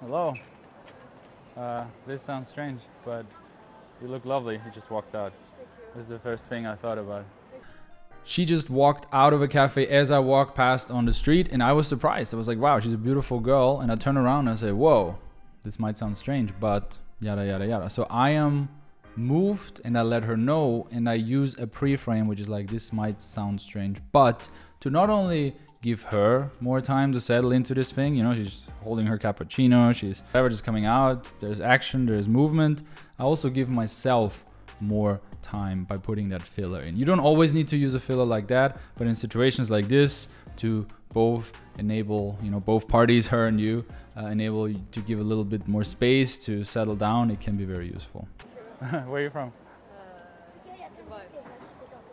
Hello. This sounds strange, but you look lovely. You just walked out. This is the first thing I thought about. She just walked out of a cafe as I walked past on the street, and I was surprised. I was like, wow, she's a beautiful girl. And I turned around and I said, whoa, this might sound strange, but yada, yada, yada. So I am moved, and I let her know, and I use a pre-frame, which is like, this might sound strange, but to not only give her more time to settle into this thing, you know, she's holding her cappuccino, she's whatever, just coming out, there's action, there's movement. I also give myself more time by putting that filler in. You don't always need to use a filler like that, but in situations like this, to both enable, you know, both parties, her and you, enable you to give a little bit more space to settle down, it can be very useful. Where are you from? Dubai.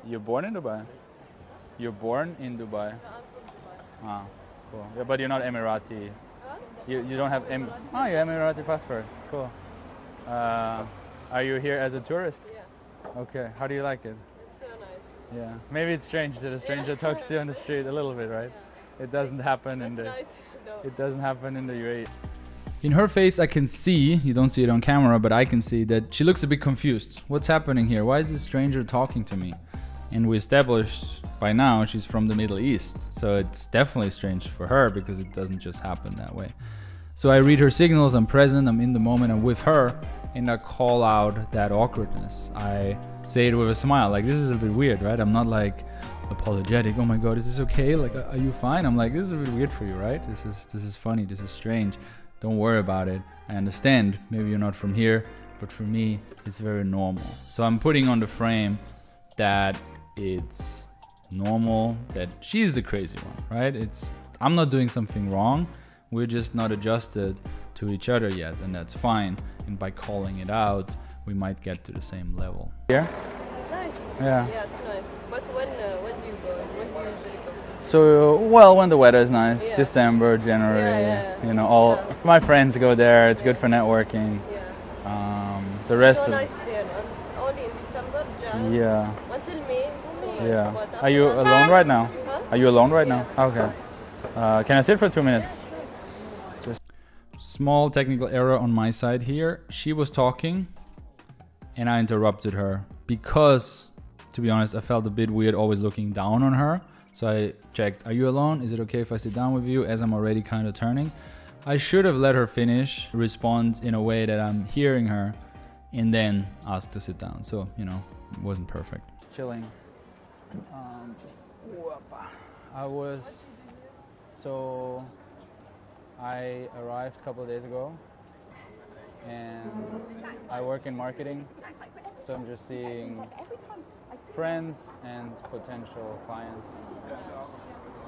You're born in Dubai? You're born in Dubai? No, I'm from Dubai. Ah, cool. Yeah, but you're not Emirati. Huh? You don't have you Emirati passport. Cool. Are you here as a tourist? Yeah. Okay. How do you like it? It's so nice. Yeah. Maybe it's strange that a stranger talks to you on the street a little bit, right? Yeah. It doesn't happen in That's the. nice, though. It doesn't happen in the UAE. In her face, I can see, you don't see it on camera, but I can see that she looks a bit confused. What's happening here? Why is this stranger talking to me? And we established by now she's from the Middle East. So it's definitely strange for her because it doesn't just happen that way. So I read her signals, I'm present, I'm in the moment, I'm with her, and I call out that awkwardness. I say it with a smile, like, this is a bit weird, right? I'm not like apologetic, oh my God, is this okay? Like, are you fine? I'm like, this is a bit weird for you, right? This is funny, this is strange. Don't worry about it. I understand, maybe you're not from here, but for me, it's very normal. So I'm putting on the frame that it's normal, that she's the crazy one, right? I'm not doing something wrong. We're just not adjusted to each other yet, and that's fine. And by calling it out, we might get to the same level. Here? Nice. Yeah. Yeah, it's nice. But when do you go? When do you usually go? So, well, when the weather is nice, Yeah. December, January, Yeah. you know, all Yeah. my friends go there. It's good for networking. Yeah. The rest So of nice there. Only in December, Jan. yeah. Until May. So nice. Yeah. But Are you after that- alone right now? Huh? Are you alone right Yeah. now? Okay. Can I sit for 2 minutes? Small technical error on my side here. She was talking and I interrupted her because, to be honest, I felt a bit weird always looking down on her. So I checked, are you alone? Is it okay if I sit down with you, as I'm already kind of turning? I should have let her finish, respond in a way that I'm hearing her, and then ask to sit down. So, you know, it wasn't perfect. Chilling. I arrived a couple of days ago, and I work in marketing, so I'm just seeing friends and potential clients.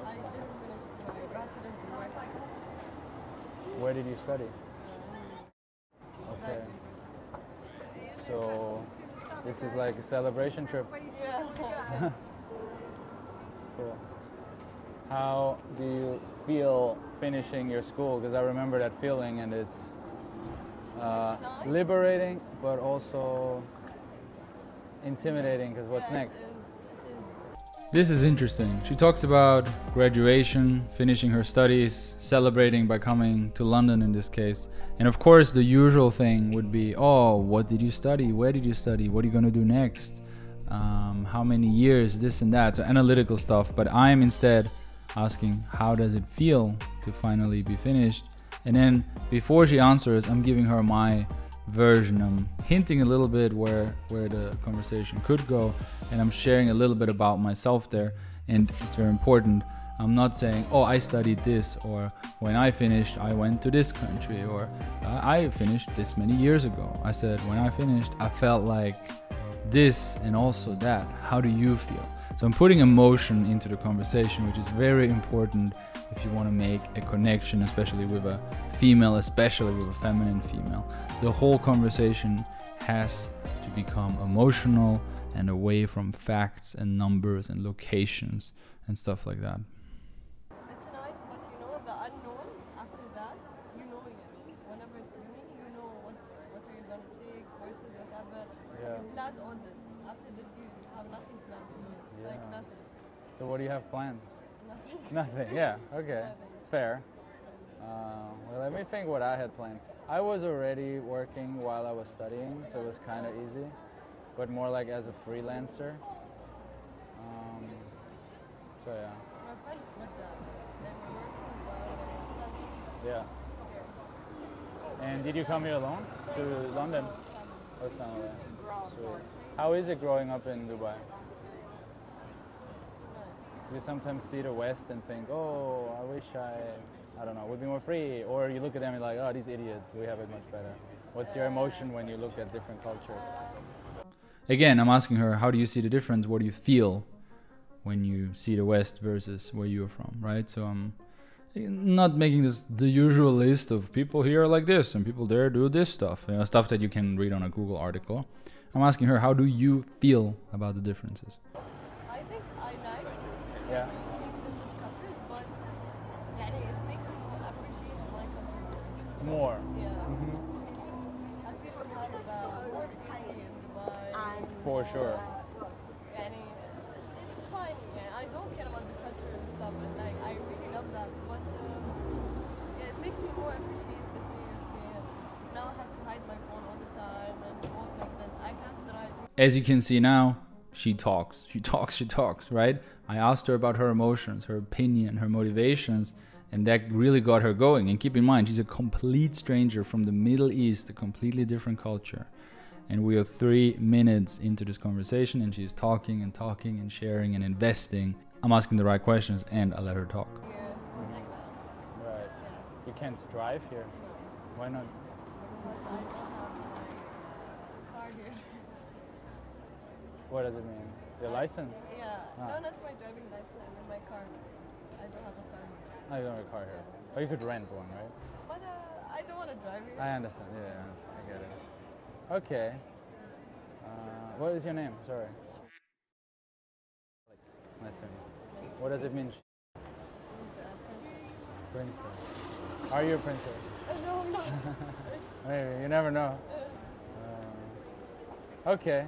I just finished my bachelor's in marketing. Where did you study? Okay. So this is like a celebration trip. Yeah. Cool. How do you feel finishing your school? Because I remember that feeling, and it's liberating, but also intimidating, because what's next? This is interesting. She talks about graduation, finishing her studies, celebrating by coming to London in this case. And of course, the usual thing would be, oh, what did you study? Where did you study? What are you going to do next? How many years? This and that. So analytical stuff. But I'm instead asking, how does it feel to finally be finished? And then before she answers, I'm giving her my version. I'm hinting a little bit where the conversation could go, and I'm sharing a little bit about myself there. And it's very important. I'm not saying, oh, I studied this, or when I finished, I went to this country, or I finished this many years ago. I said, when I finished, I felt like this and also that. How do you feel? So I'm putting emotion into the conversation, which is very important if you want to make a connection, especially with a female, especially with a feminine female. The whole conversation has to become emotional and away from facts and numbers and locations and stuff like that. It's nice, but you know the unknown after that, you know, whenever it's uni, you know what are you gonna take, courses, whatever. Yeah. You planned all this. After this, you have nothing planned, so it's like nothing. So what do you have planned? Nothing. Nothing. Yeah. Okay. Nothing. Fair. Well, let me think what I had planned. I was already working while I was studying, so it was kind of easy, but more like as a freelancer. So yeah. My friends did that. They were working while they were studying. Yeah. And did you come here alone to London? With family. Sweet. How is it growing up in Dubai? Do you sometimes see the West and think, oh, I wish I don't know, would be more free? Or you look at them and like, oh, these idiots, we have it much better. What's your emotion when you look at different cultures? Again, I'm asking her, how do you see the difference? What do you feel when you see the West versus where you're from, right? So I'm not making this the usual list of people here are like this and people there do this stuff, you know, stuff that you can read on a Google article. I'm asking her, how do you feel about the differences? I think I like Yeah. different countries, but it makes me appreciate my country More. Yeah. Mhm. I feel we have more safety in Dubai. For sure. It's fine. Yeah, I don't care about the culture and stuff, and like I really love that. But it makes me more appreciate the safety. Now I have to hide my phone all the time and walk like this. I can't drive. As you can see now, she talks, right? I asked her about her emotions, her opinion, her motivations, and that really got her going. And keep in mind, she's a complete stranger from the Middle East, a completely different culture. And we are 3 minutes into this conversation and she's talking and sharing and investing. I'm asking the right questions and I let her talk. Yeah, like that. Right. Yeah. You can't drive here. Why not? Because I don't have my car here. What does it mean? Your license? Yeah. Ah. No, not my driving license. I mean my car. I don't have a car here. No, you don't have a car here. Or you could rent one, right? But I don't want to drive here. I understand. Yeah, I get it. Okay. What is your name? Sorry. Alex. Nice to meet you. What does it mean? Princess. Are you a princess? No, I'm not. Maybe. You never know. Okay.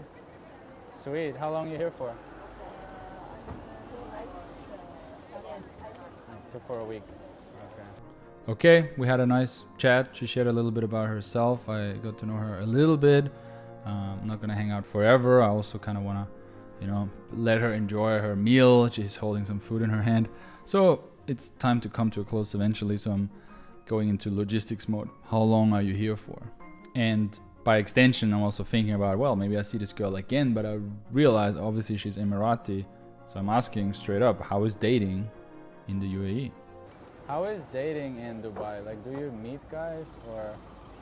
Sweet. How long are you here for? So for a week. Okay. Okay, we had a nice chat. She shared a little bit about herself. I got to know her a little bit. I'm not gonna hang out forever. I also kind of wanna, let her enjoy her meal. She's holding some food in her hand. So it's time to come to a close eventually. So I'm going into logistics mode. How long are you here for? And by extension, I'm also thinking about, well, maybe I see this girl again, but I realize obviously she's Emirati. So I'm asking straight up, how is dating in the UAE? How is dating in Dubai? Like, do you meet guys or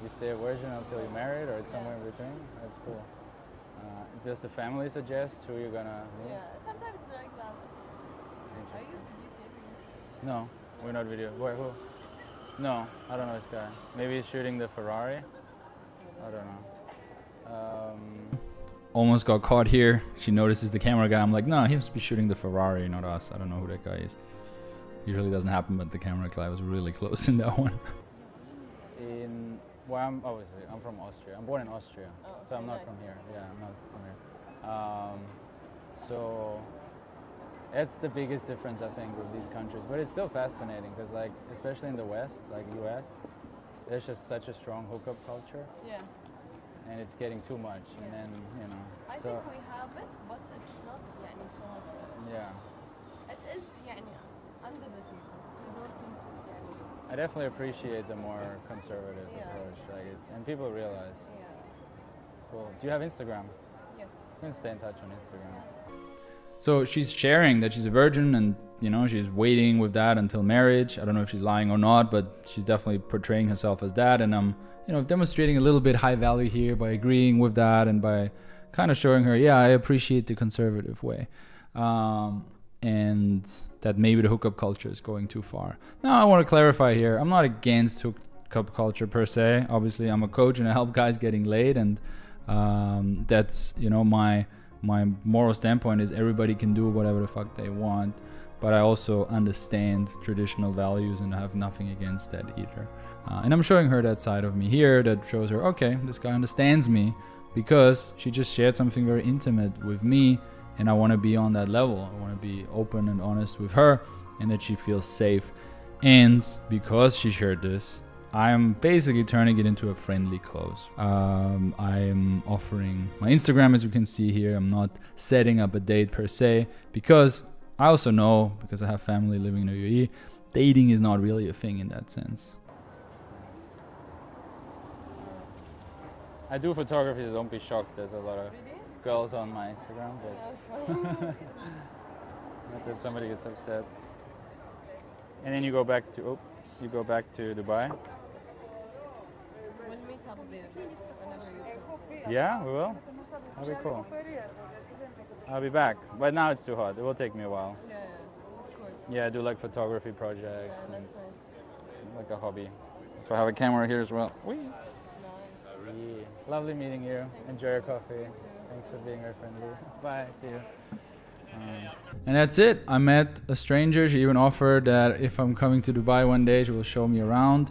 you stay a virgin until you're married, or it's somewhere in between? That's cool. Does the family suggest who you're gonna meet? Yeah, sometimes it's like that. Are you Interesting. videotaping? No, we're not video. Where, who? No, I don't know this guy. Maybe he's shooting the Ferrari? I don't know. Almost got caught here. She notices the camera guy. I'm like, no, he must be shooting the Ferrari, not us. I don't know who that guy is. Usually doesn't happen, but the camera guy was really close in that one. I'm from Austria. I'm born in Austria, so I'm not nice. from here. Yeah, I'm not from here. So that's the biggest difference, I think, with these countries. But it's still fascinating because, like, especially in the West, like US, there's just such a strong hookup culture. Yeah. And it's getting too much, and then I so think we have it, but it's not so much. yeah. It is under the people. You don't think I definitely appreciate the more conservative Yeah. approach, like and people realize. Yeah. Cool. Do you have Instagram? Yes. You can stay in touch on Instagram. So she's sharing that she's a virgin and, she's waiting with that until marriage. I don't know if she's lying or not, but she's definitely portraying herself as that. And I'm, demonstrating a little bit high value here by agreeing with that and by kind of showing her, yeah, I appreciate the conservative way. And that maybe the hookup culture is going too far. Now, I want to clarify here. I'm not against hookup culture per se. Obviously, I'm a coach and I help guys getting laid. And that's, my moral standpoint is everybody can do whatever the fuck they want. But I also understand traditional values and I have nothing against that either. And I'm showing her that side of me here that shows her, okay, this guy understands me because she just shared something very intimate with me. And I want to be on that level. I want to be open and honest with her and that she feels safe. And because she shared this, I'm basically turning it into a friendly close. I'm offering my Instagram, as you can see here. I'm not setting up a date per se, because I also know, because I have family living in the UAE, dating is not really a thing in that sense. I do photography, so don't be shocked. There's a lot of Really? girls on my Instagram, but That's fine. not that somebody gets upset. And then you go back to Dubai. We'll meet up there whenever you come. Yeah, we will. That'll be cool. I'll be back, but now it's too hot. It will take me a while. Yeah, of course. Yeah, I do like photography projects Yeah, and that's nice. like a hobby. So I have a camera here as well. Whee! Nice. Yeah. Lovely meeting you. Enjoy your coffee. Thanks for being very friendly. Bye. See you. And that's it. I met a stranger. She even offered that if I'm coming to Dubai one day, she will show me around.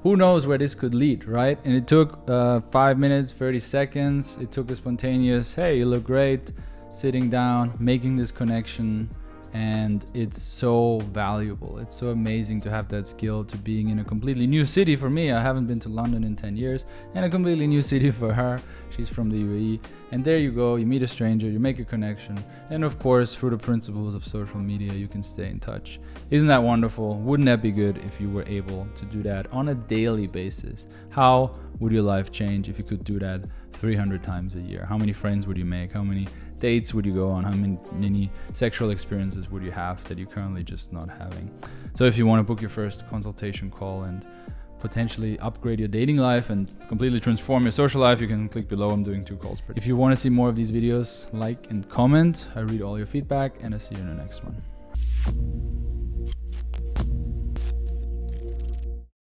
Who knows where this could lead, right? And it took 5 minutes, 30 seconds. It took a spontaneous, hey, you look great, sitting down, making this connection. And it's so valuable. It's so amazing to have that skill, to being in a completely new city for me. I haven't been to London in 10 years, and a completely new city for her. She's from the UAE. And there you go, you meet a stranger, you make a connection. And of course, through the principles of social media, you can stay in touch. Isn't that wonderful? Wouldn't that be good if you were able to do that on a daily basis? How would your life change if you could do that 300 times a year? How many friends would you make? How many dates would you go on? How many sexual experiences would you have that you're currently just not having? So if you want to book your first consultation call and potentially upgrade your dating life and completely transform your social life, you can click below. I'm doing 2 calls per day. If you want to see more of these videos, like and comment. I read all your feedback, and I'll see you in the next one.